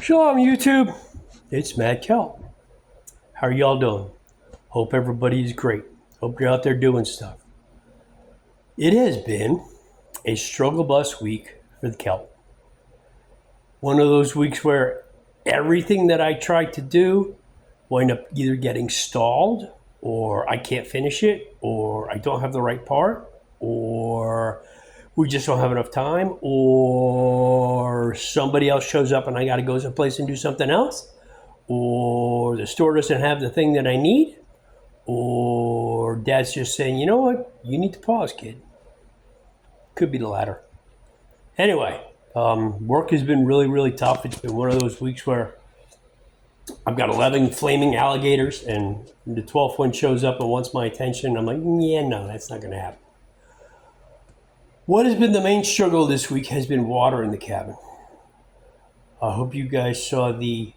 Shalom, YouTube. It's Mad Kelp. How are y'all doing? Hope everybody's great. Hope you're out there doing stuff. It has been a struggle bus week for the Kelp. One of those weeks where everything that I tried to do wind up either getting stalled, or I can't finish it, or I don't have the right part, or we just don't have enough time, or somebody else shows up and I got to go someplace and do something else, or the store doesn't have the thing that I need, or dad's just saying, you know what, you need to pause, kid. Could be the latter. Anyway, work has been really, really tough. It's been one of those weeks where I've got 11 flaming alligators and the 12th one shows up and wants my attention. I'm like, yeah, no, that's not going to happen. What has been the main struggle this week has been water in the cabin. I hope you guys saw the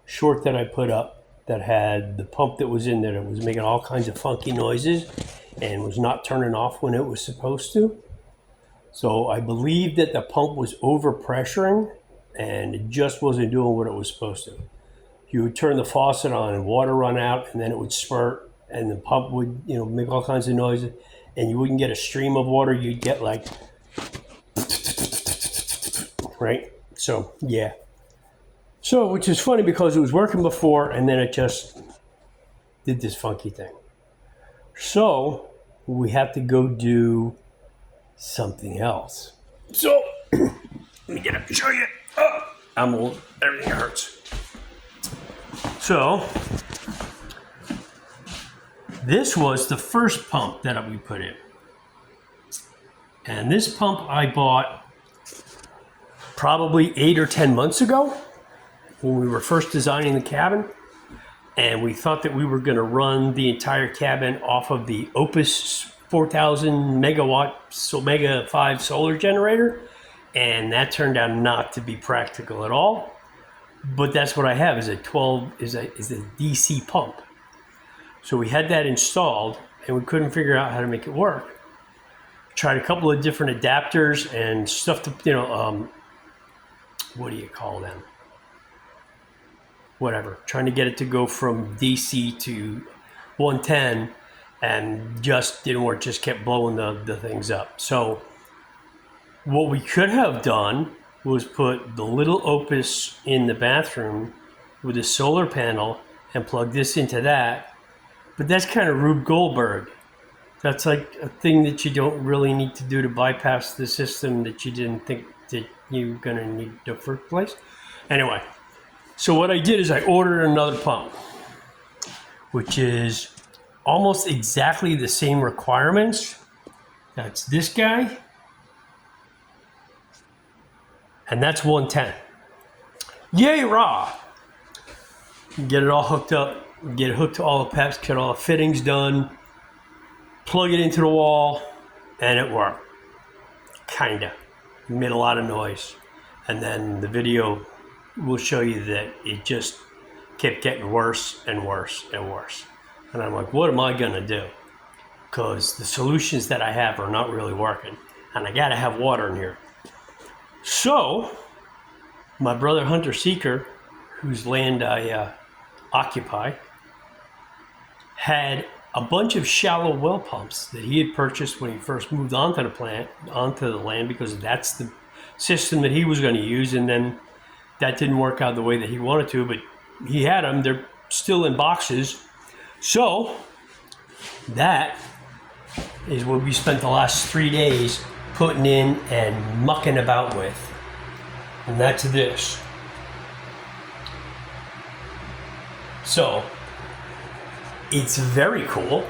short that I put up that had the pump that was in there that was making all kinds of funky noises and was not turning off when it was supposed to. So I believe that the pump was overpressuring and it just wasn't doing what it was supposed to. You would turn the faucet on and water run out, and then it would spurt and the pump would, make all kinds of noises, and you wouldn't get a stream of water. You'd get like, right? So, yeah. So, which is funny because it was working before and then it just did this funky thing. So, we have to go do something else. So, let me get up and show you. Oh, I'm old. Everything hurts. So, this was the first pump that we put in. And this pump I bought probably 8 or 10 months ago when we were first designing the cabin. And we thought that we were going to run the entire cabin off of the Opus 4,000 megawatt Omega 5 solar generator. And that turned out not to be practical at all. But that's what I have is a DC pump. So we had that installed and we couldn't figure out how to make it work. Tried a couple of different adapters and stuff to, what do you call them? Whatever. Trying to get it to go from DC to 110 and just didn't work, just kept blowing the things up. So what we could have done was put the little Opus in the bathroom with a solar panel and plug this into that. But that's kind of Rube Goldberg. That's like a thing that you don't really need to do to bypass the system that you didn't think that you were going to need in the first place. Anyway, so what I did is I ordered another pump, which is almost exactly the same requirements. That's this guy. And that's 110. Yay, rah! Get it all hooked up, get it hooked to all the PEPs, get all the fittings done, plug it into the wall, and it worked. Kinda. It made a lot of noise. And then the video will show you that it just kept getting worse and worse and worse. And I'm like, what am I gonna do? Because the solutions that I have are not really working. And I gotta have water in here. So, my brother Hunter Seeker, whose land I occupy, had a bunch of shallow well pumps that he had purchased when he first moved onto the land, because that's the system that he was going to use, and then that didn't work out the way that he wanted to, but he had them. They're still in boxes. So, that is what we spent the last 3 days putting in and mucking about with. And that's this. So, it's very cool.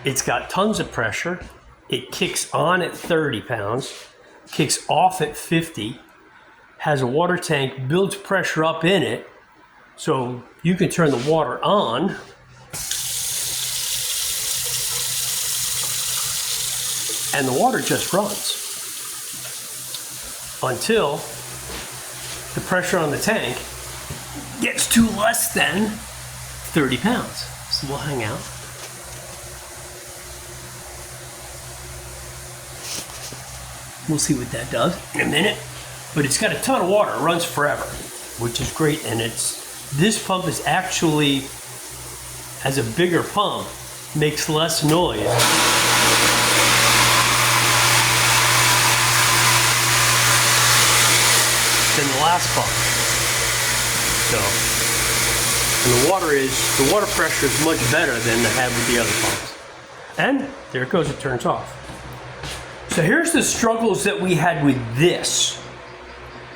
It's got tons of pressure. It kicks on at 30 pounds, kicks off at 50, has a water tank, builds pressure up in it, so you can turn the water on and the water just runs until the pressure on the tank gets to less than 30 pounds. So we'll hang out. We'll see what that does in a minute. But it's got a ton of water. It runs forever. which is great. And this pump is actually, as a bigger pump, makes less noise than the last pump. So, and the water pressure is much better than I had with the other pumps. And there it goes, it turns off. So here's the struggles that we had with this,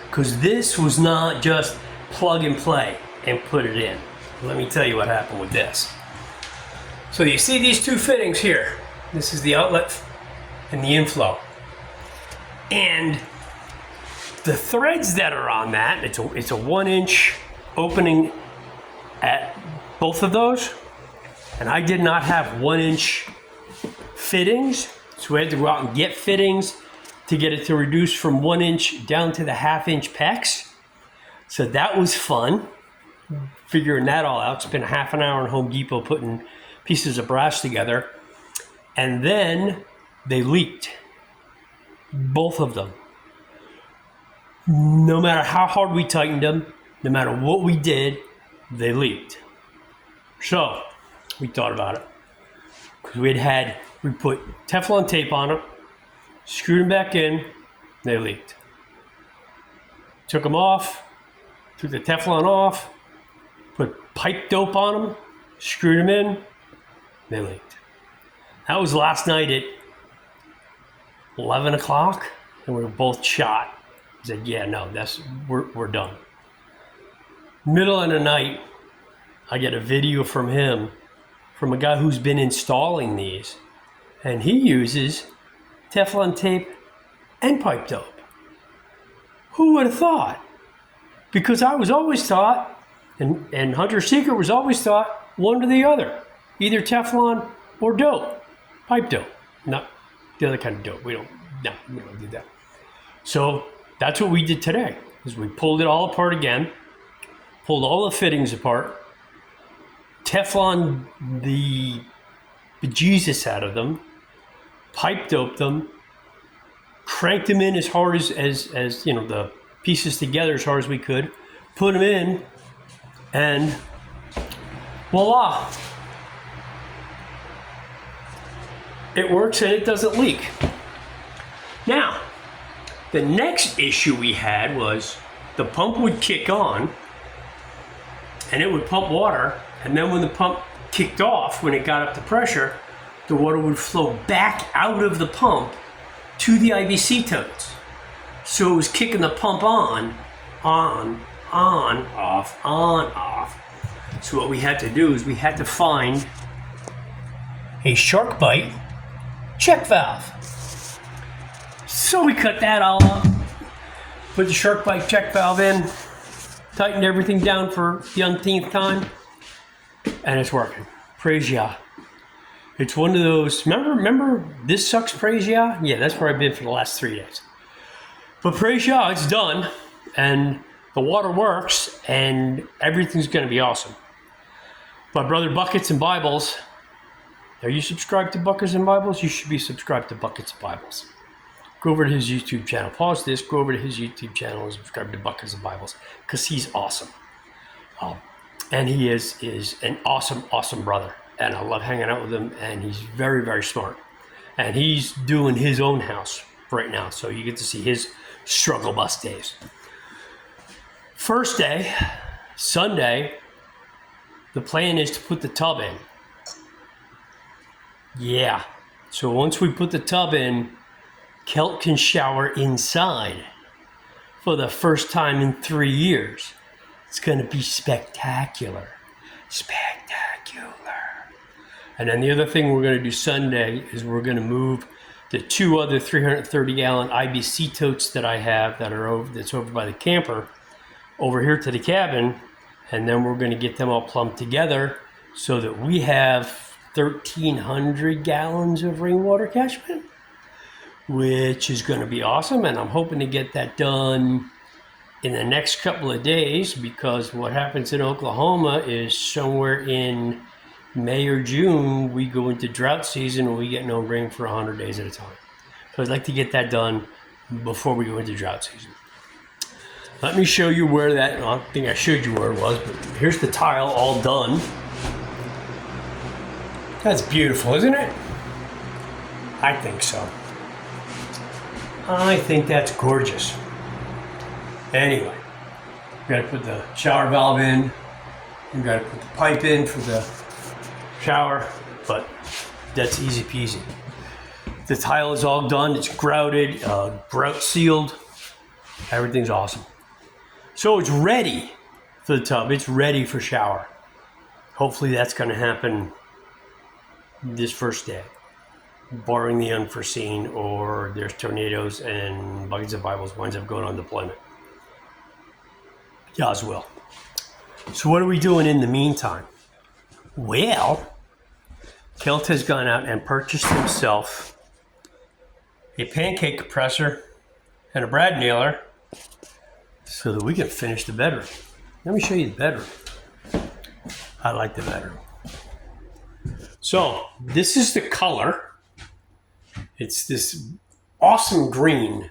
because this was not just plug and play and put it in. Let me tell you what happened with this. So you see these two fittings here. This is the outlet and the inflow. And the threads that are on that, it's a 1-inch opening at both of those. And I did not have 1-inch fittings. So we had to go out and get fittings to get it to reduce from 1 inch down to the 1/2-inch pecs. So that was fun, figuring that all out. Spent half an hour in Home Depot putting pieces of brass together. And then they leaked. Both of them. No matter how hard we tightened them, no matter what we did, they leaked. So we thought about it. Because we put Teflon tape on them, screwed them back in, they leaked. Took them off, took the Teflon off, put pipe dope on them, screwed them in, they leaked. That was last night at 11 o'clock, and we were both shot. I said, yeah, no, we're done. Middle of the night, I get a video from him, from a guy who's been installing these, and he uses Teflon tape and pipe dope. Who would have thought? Because I was always taught, and Hunter Secret was always taught, one or the other. Either Teflon or dope. Pipe dope. Not the other kind of dope. We don't do that. So that's what we did today, is we pulled it all apart again, pulled all the fittings apart, Teflon the bejesus out of them, pipe doped them, cranked them in as hard as you know, the pieces together as hard as we could, put them in, and voila. It works and it doesn't leak. Now, the next issue we had was the pump would kick on and it would pump water, and then when the pump kicked off, when it got up to pressure, the water would flow back out of the pump to the IBC totes. So it was kicking the pump on, off. So what we had to do is we had to find a SharkBite check valve. So we cut that all up, put the SharkBite check valve in, tightened everything down for the umpteenth time, and it's working. Praise Yah. It's one of those, remember this sucks, praise Yah? Yeah, that's where I've been for the last 3 days. But praise Yah, it's done, and the water works, and everything's going to be awesome. My brother Buckets and Bibles, are you subscribed to Buckets and Bibles? You should be subscribed to Buckets and Bibles. Go over to his YouTube channel. Pause this, go over to his YouTube channel and subscribe to Buckets and Bibles, because he's awesome. And he is an awesome brother. And I love hanging out with him, and he's very, very smart. And he's doing his own house right now, so you get to see his struggle bus days. First day, Sunday, the plan is to put the tub in. Yeah, so once we put the tub in, Kelt can shower inside for the first time in 3 years. It's going to be spectacular. And then the other thing we're going to do Sunday is we're going to move the 2 other 330-gallon IBC totes that I have that's over by the camper over here to the cabin, and then we're going to get them all plumbed together so that we have 1,300 gallons of rainwater catchment, which is going to be awesome. And I'm hoping to get that done in the next couple of days, because what happens in Oklahoma is somewhere in May or June, we go into drought season and we get no rain for 100 days at a time. So I'd like to get that done before we go into drought season. Let me show you where that, I don't think I showed you where it was, but here's the tile all done. That's beautiful, isn't it? I think so. I think that's gorgeous. Anyway, we gotta put the shower valve in. We gotta put the pipe in for the shower, but that's easy peasy. The tile is all done. It's grouted, grout sealed. Everything's awesome. So it's ready for the tub. It's ready for shower. Hopefully that's going to happen this first day, barring the unforeseen or there's tornadoes and Buckets of Bibles winds up going on deployment. Yah's will. So what are we doing in the meantime? Well, Kelt has gone out and purchased himself a pancake compressor and a brad nailer so that we can finish the bedroom. Let me show you the bedroom. I like the bedroom. So this is the color. It's this awesome green.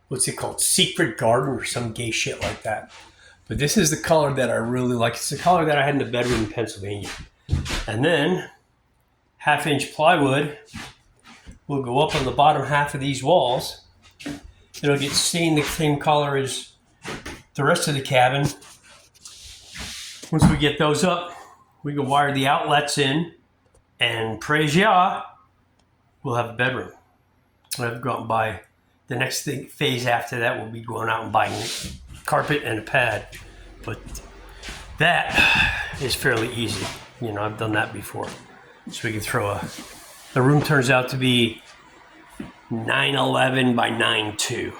What's it called? Secret Garden or some gay shit like that. But this is the color that I really like. It's the color that I had in the bedroom in Pennsylvania. And then 1/2-inch plywood will go up on the bottom half of these walls. It'll get stained the same color as the rest of the cabin. Once we get those up, we can wire the outlets in, and praise Yah, we'll have a bedroom. We'll have to go out and buy the next phase after that. We'll be going out and buying carpet and a pad, but that is fairly easy. You know, I've done that before. So we can throw the room turns out to be 911 by 92.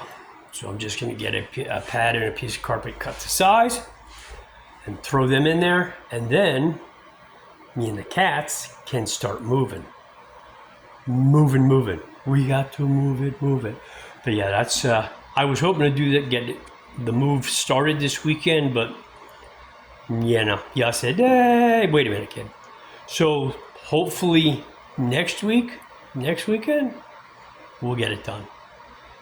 So I'm just going to get a pad and a piece of carpet cut to size and throw them in there. And then me and the cats can start moving. Moving. We got to move it. But yeah, that's, I was hoping to do that, get the move started this weekend, but I said, hey, wait a minute, kid. So hopefully next weekend, we'll get it done.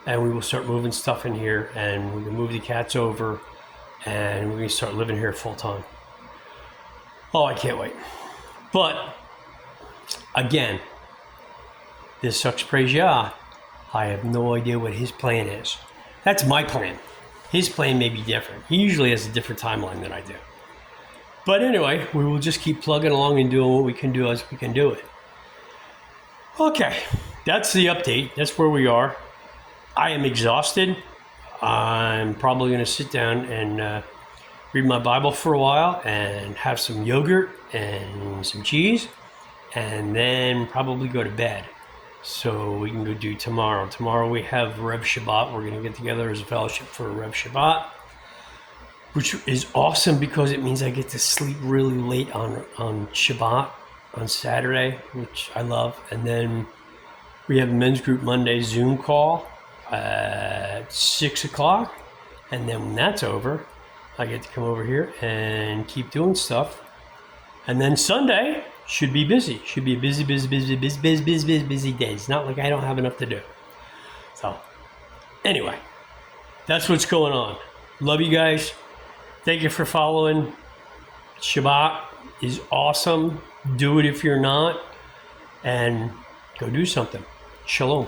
And we will start moving stuff in here, and we can move the cats over, and we can start living here full time. Oh, I can't wait. But again, this sucks, praise Yah. I have no idea what his plan is. That's my plan. His plan may be different. He usually has a different timeline than I do. But anyway, we will just keep plugging along and doing what we can do as we can do it. Okay, that's the update. That's where we are. I am exhausted. I'm probably going to sit down and read my Bible for a while and have some yogurt and some cheese, and then probably go to bed so we can go do tomorrow. Tomorrow we have Rev Shabbat. We're going to get together as a fellowship for Rev Shabbat, which is awesome because it means I get to sleep really late on Shabbat on Saturday, which I love. And then we have men's group Monday Zoom call at 6 o'clock. And then when that's over, I get to come over here and keep doing stuff. And then Sunday should be busy. Should be a busy day. It's not like I don't have enough to do. So anyway, that's what's going on. Love you guys. Thank you for following. Shabbat is awesome. Do it if you're not. And go do something. Shalom.